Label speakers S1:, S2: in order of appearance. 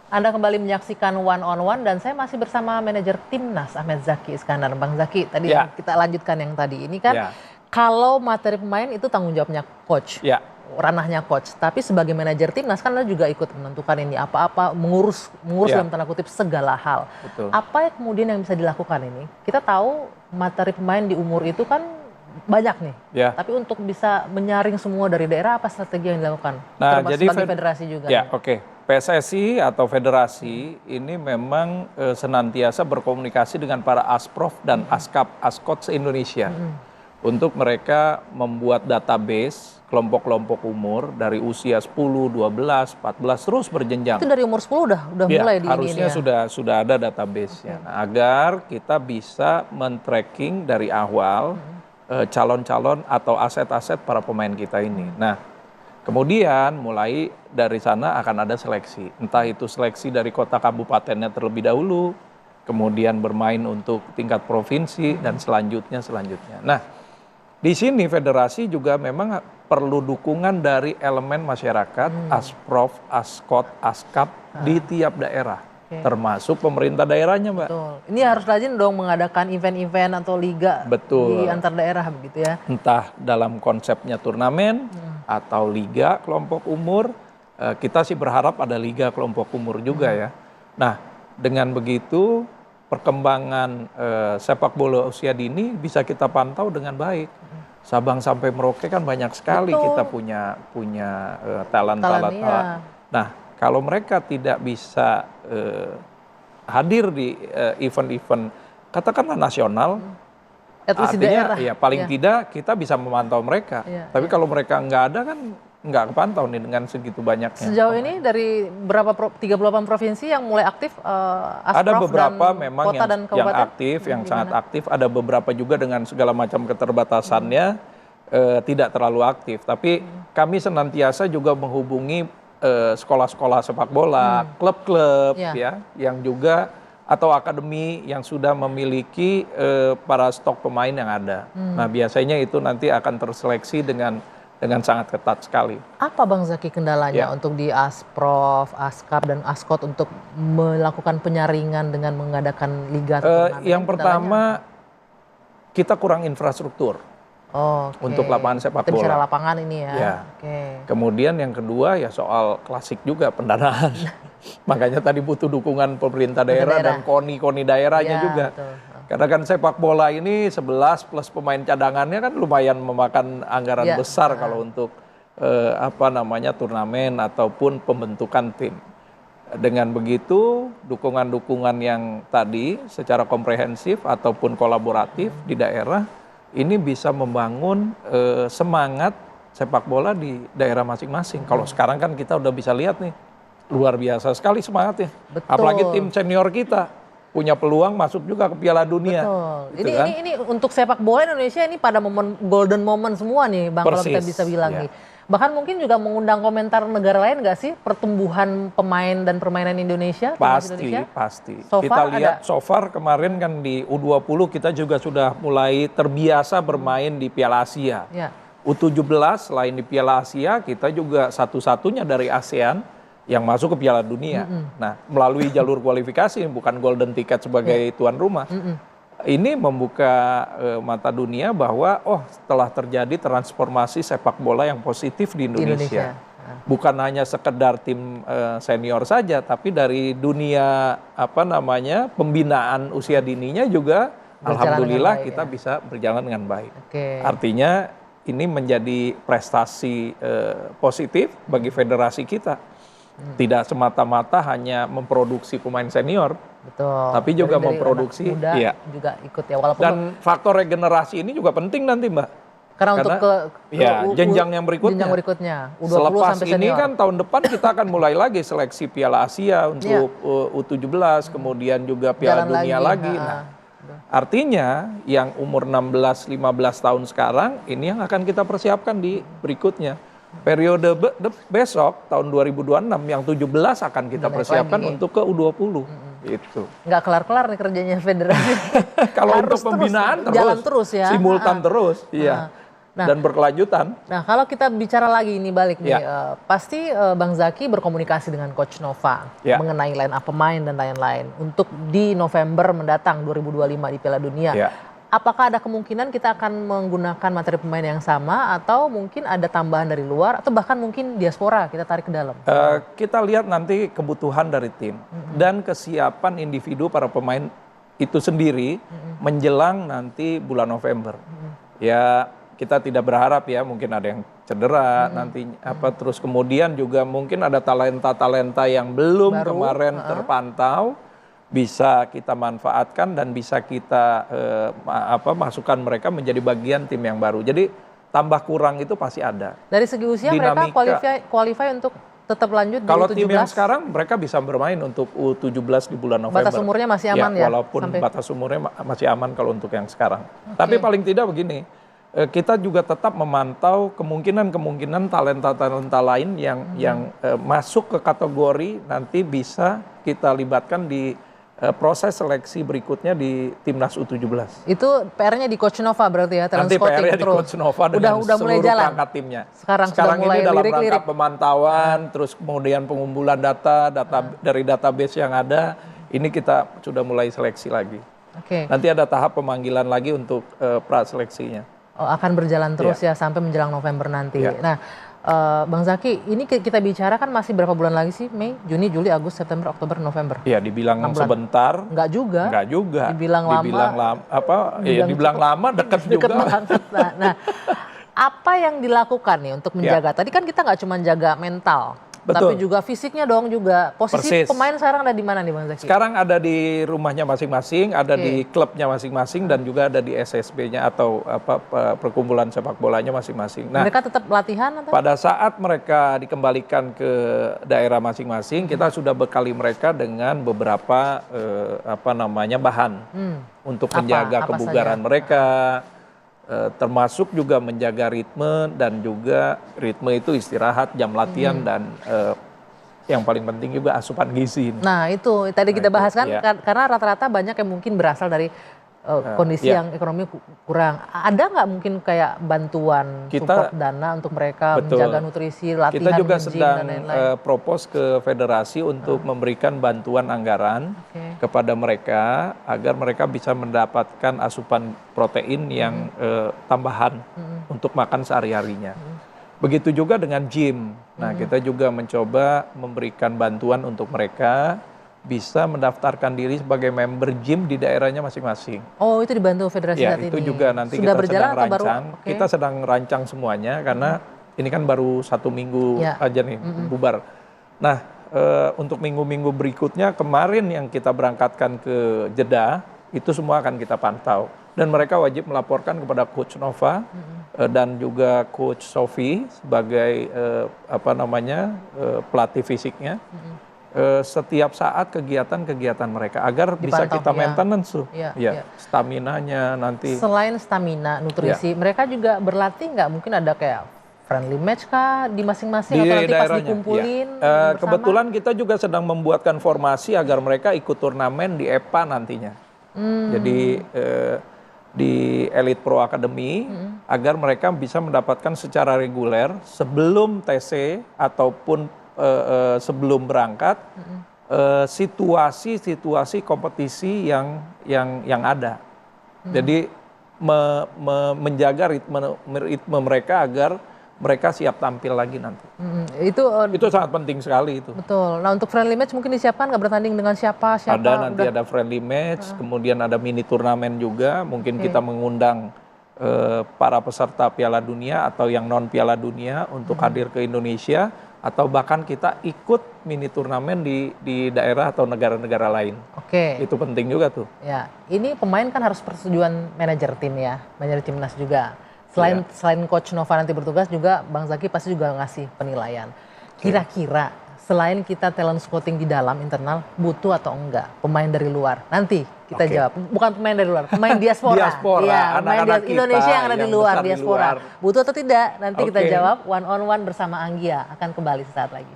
S1: Anda kembali menyaksikan One on One dan saya masih bersama manajer Timnas Ahmed Zaki Iskandar. Bang Zaki, tadi
S2: Ya,
S1: kita lanjutkan yang tadi. Ini kan
S2: ya,
S1: kalau materi pemain itu tanggung jawabnya coach,
S2: ya,
S1: ranahnya coach. Tapi sebagai manajer Timnas kan Anda juga ikut menentukan ini apa-apa, mengurus
S2: ya,
S1: dalam tanda kutip segala hal.
S2: betul.
S1: Apa yang kemudian yang bisa dilakukan ini? Kita tahu materi pemain di umur itu kan banyak nih.
S2: Ya.
S1: Tapi untuk bisa menyaring semua dari daerah, apa strategi yang dilakukan?
S2: Nah,
S1: Termasuk
S2: jadi
S1: sebagai federasi juga.
S2: ya, oke. PSSI atau federasi ini memang senantiasa berkomunikasi dengan para asprof dan askap askot se-Indonesia untuk mereka membuat database kelompok-kelompok umur dari usia 10, 12, 14 terus berjenjang.
S1: Itu dari umur 10 udah
S2: Ya,
S1: mulai di
S2: harusnya
S1: ini ya.
S2: sudah ada database-nya. Nah, agar kita bisa men-tracking dari awal calon-calon atau aset-aset para pemain kita ini. Nah, kemudian mulai dari sana akan ada seleksi. Entah itu seleksi dari kota kabupatennya terlebih dahulu, kemudian bermain untuk tingkat provinsi dan selanjutnya. Nah, di sini federasi juga memang perlu dukungan dari elemen masyarakat, asprof, askot, askap di tiap daerah. Termasuk pemerintah daerahnya, Mbak.
S1: Betul. Ini harus rajin dong mengadakan event-event atau liga
S2: Betul.
S1: di antar daerah begitu ya.
S2: Entah dalam konsepnya turnamen atau liga kelompok umur, kita sih berharap ada liga kelompok umur juga ya. Nah, dengan begitu perkembangan sepak bola usia dini bisa kita pantau dengan baik. Sabang sampai Merauke kan banyak sekali.
S1: Betul.
S2: Kita punya talent.
S1: Iya.
S2: Nah, kalau mereka tidak bisa hadir di event-event katakanlah nasional,
S1: At least di
S2: artinya
S1: daerah.
S2: ya paling
S1: Iya.
S2: tidak kita bisa memantau mereka.
S1: Iya,
S2: Tapi kalau mereka nggak ada kan nggak kepantau nih dengan segitu banyaknya.
S1: Sejauh ini dari berapa 38 provinsi yang mulai aktif Asprof
S2: Ada beberapa
S1: dan
S2: memang
S1: kota dan
S2: yang
S1: kabupaten?
S2: aktif, yang
S1: Gimana?
S2: sangat aktif. Ada beberapa juga dengan segala macam keterbatasannya tidak terlalu aktif. Tapi kami senantiasa juga menghubungi sekolah-sekolah sepak bola, klub-klub ya, yang juga atau akademi yang sudah memiliki para stok pemain yang ada. Nah, biasanya itu nanti akan terseleksi dengan sangat ketat sekali.
S1: Apa Bang Zaki kendalanya
S2: Ya.
S1: untuk di Asprof, Askap dan Askot untuk melakukan penyaringan dengan mengadakan liga atau turnamen?
S2: Yang
S1: Kendalanya
S2: pertama, kita kurang infrastruktur
S1: oke.
S2: untuk lapangan sepak
S1: Kita bicara
S2: bola.
S1: lapangan ini ya.
S2: Ya.
S1: Oke.
S2: Kemudian yang kedua ya soal klasik juga pendanaan. Makanya tadi butuh dukungan pemerintah daerah dan koni-koni daerahnya
S1: Ya,
S2: juga.
S1: betul.
S2: Karena kan sepak bola ini 11 plus pemain cadangannya kan lumayan memakan anggaran besar kalau untuk turnamen ataupun pembentukan tim. Dengan begitu dukungan-dukungan yang tadi secara komprehensif ataupun kolaboratif di daerah ini bisa membangun semangat sepak bola di daerah masing-masing. Kalau sekarang kan kita udah bisa lihat nih luar biasa sekali semangatnya.
S1: Betul.
S2: Apalagi tim senior kita punya peluang masuk juga ke Piala Dunia.
S1: Betul.
S2: Gitu kan?
S1: Ini untuk sepak bola Indonesia ini pada momen golden moment semua nih Bang, kalau kita bisa bilang nih. Bahkan mungkin juga mengundang komentar negara lain nggak sih pertumbuhan pemain dan permainan Indonesia?
S2: Pasti.
S1: So
S2: kita
S1: far
S2: lihat so far kemarin kan di U20 kita juga sudah mulai terbiasa bermain di Piala Asia.
S1: Ya.
S2: U17 selain di Piala Asia kita juga satu-satunya dari ASEAN yang masuk ke Piala Dunia. Nah, melalui jalur kualifikasi, bukan golden ticket sebagai tuan rumah. Ini membuka mata dunia bahwa setelah terjadi transformasi sepak bola yang positif di Indonesia. Bukan hanya sekedar tim senior saja, tapi dari dunia pembinaan usia dininya juga alhamdulillah kita bisa berjalan dengan baik. Artinya ini menjadi prestasi positif bagi federasi kita. Tidak semata-mata hanya memproduksi pemain senior,
S1: betul.
S2: tapi juga memproduksi
S1: muda juga ikut ya. Walaupun
S2: dan faktor regenerasi ini juga penting nanti, Mbak.
S1: Karena untuk ke
S2: jenjang yang berikutnya.
S1: Jenjang berikutnya. U20
S2: Selepas
S1: sampai
S2: ini
S1: senior.
S2: kan tahun depan kita akan mulai lagi seleksi Piala Asia untuk U17, kemudian juga Piala Dunia lagi. Nah, artinya yang umur 16-15 tahun sekarang ini yang akan kita persiapkan di berikutnya. Periode besok tahun 2026 yang 17 akan kita persiapkan untuk ke U20. Itu.
S1: Nggak kelar-kelar nih kerjanya federasi.
S2: Kalau untuk pembinaan terus,
S1: jalan terus ya.
S2: Simultan terus. Iya. dan berkelanjutan.
S1: Nah, kalau kita bicara lagi ini balik nih, pasti Bang Zaki berkomunikasi dengan Coach Nova mengenai line up pemain dan lain-lain untuk di November mendatang 2025 di Piala Dunia. Apakah ada kemungkinan kita akan menggunakan materi pemain yang sama atau mungkin ada tambahan dari luar atau bahkan mungkin diaspora kita tarik ke dalam?
S2: Kita lihat nanti kebutuhan dari tim dan kesiapan individu para pemain itu sendiri menjelang nanti bulan November. Ya, kita tidak berharap ya mungkin ada yang cedera nanti terus kemudian juga mungkin ada talenta-talenta yang belum kemarin terpantau bisa kita manfaatkan dan bisa kita masukkan mereka menjadi bagian tim yang baru. Jadi tambah kurang itu pasti ada.
S1: Dari segi usia mereka qualify untuk tetap lanjut di U17?
S2: Kalau tim yang sekarang mereka bisa bermain untuk U17 di bulan November.
S1: Batas umurnya masih aman ya?
S2: Walaupun batas umurnya masih aman kalau untuk yang sekarang. Tapi paling tidak begini, kita juga tetap memantau kemungkinan talenta-talenta lain yang masuk ke kategori nanti bisa kita libatkan di proses seleksi berikutnya di Timnas U17.
S1: Itu PR-nya di Coach Nova berarti ya?
S2: Nanti PR-nya di Coach Nova dengan
S1: udah mulai
S2: seluruh
S1: jalan.
S2: perangkat timnya.
S1: Sekarang
S2: ini dalam rangka pemantauan, terus kemudian pengumpulan data dari database yang ada, ini kita sudah mulai seleksi lagi. Nanti ada tahap pemanggilan lagi untuk praseleksinya.
S1: Akan berjalan terus ya sampai menjelang November nanti. Nah, Bang Zaki, ini kita bicara kan masih berapa bulan lagi sih? Mei, Juni, Juli, Agustus, September, Oktober, November.
S2: Iya, dibilang sebentar.
S1: Enggak juga.
S2: Dibilang lama, dekat juga.
S1: Banget. Nah, apa yang dilakukan nih untuk menjaga? Tadi kan kita nggak cuma jaga mental, tapi juga fisiknya dong juga. Posisi pemain sekarang ada di mana nih Bang Zaki?
S2: Sekarang ada di rumahnya masing-masing, ada di klubnya masing-masing dan juga ada di SSB-nya atau perkumpulan sepak bolanya masing-masing. Nah,
S1: mereka tetap latihan atau?
S2: Pada saat mereka dikembalikan ke daerah masing-masing, kita sudah bekali mereka dengan beberapa bahan untuk menjaga kebugaran mereka. Termasuk juga menjaga ritme dan juga ritme itu istirahat, jam latihan dan yang paling penting juga asupan gizi.
S1: Nah itu tadi kita bahas kan karena rata-rata banyak yang mungkin berasal dari kondisi yang ekonomi kurang. Ada nggak mungkin kayak bantuan support dana untuk mereka menjaga nutrisi, latihan,
S2: kita juga sedang
S1: dan lain-lain?
S2: propose ke federasi untuk memberikan bantuan anggaran kepada mereka agar mereka bisa mendapatkan asupan protein yang tambahan untuk makan sehari-harinya. Begitu juga dengan gym. Nah, kita juga mencoba memberikan bantuan untuk mereka bisa mendaftarkan diri sebagai member gym di daerahnya masing-masing.
S1: Oh, itu dibantu federasi saat ini?
S2: Itu juga nanti
S1: sudah
S2: kita sedang rancang.
S1: Baru?
S2: Kita sedang rancang semuanya karena ini kan baru 1 minggu aja nih bubar. Nah, untuk minggu-minggu berikutnya kemarin yang kita berangkatkan ke Jeddah, itu semua akan kita pantau. Dan mereka wajib melaporkan kepada Coach Nova dan juga Coach Sofi sebagai pelatih fisiknya. Setiap saat kegiatan-kegiatan mereka agar bisa kita maintenance staminanya nanti.
S1: Selain stamina, nutrisi, mereka juga berlatih nggak? Mungkin ada kayak friendly match kah di masing-masing atau nanti pas dikumpulin bersama?
S2: Kebetulan kita juga sedang membuatkan formasi agar mereka ikut turnamen di EPA nantinya. Jadi di Elite Pro Academy agar mereka bisa mendapatkan secara reguler sebelum TC ataupun sebelum berangkat situasi kompetisi yang ada. Jadi menjaga ritme mereka agar mereka siap tampil lagi nanti. Itu sangat penting sekali itu.
S1: Betul. Nah, untuk friendly match mungkin disiapkan nggak bertanding dengan siapa?
S2: Nanti ada friendly match, kemudian ada mini turnamen juga. Mungkin kita mengundang para peserta Piala Dunia atau yang non Piala Dunia untuk hadir ke Indonesia. Atau bahkan kita ikut mini turnamen di daerah atau negara-negara lain. Itu penting juga tuh.
S1: Ya, ini pemain kan harus persetujuan manajer tim ya, manajer timnas juga. Selain Coach Nova nanti bertugas juga Bang Zaki pasti juga ngasih penilaian. Kira-kira selain kita talent scouting di dalam internal, butuh atau enggak pemain dari luar? Nanti kita jawab. Bukan pemain dari luar, pemain diaspora.
S2: Ya,
S1: pemain Indonesia yang ada di luar, diaspora. Butuh atau tidak? Nanti kita jawab one on one bersama Anggia. Akan kembali sesaat lagi.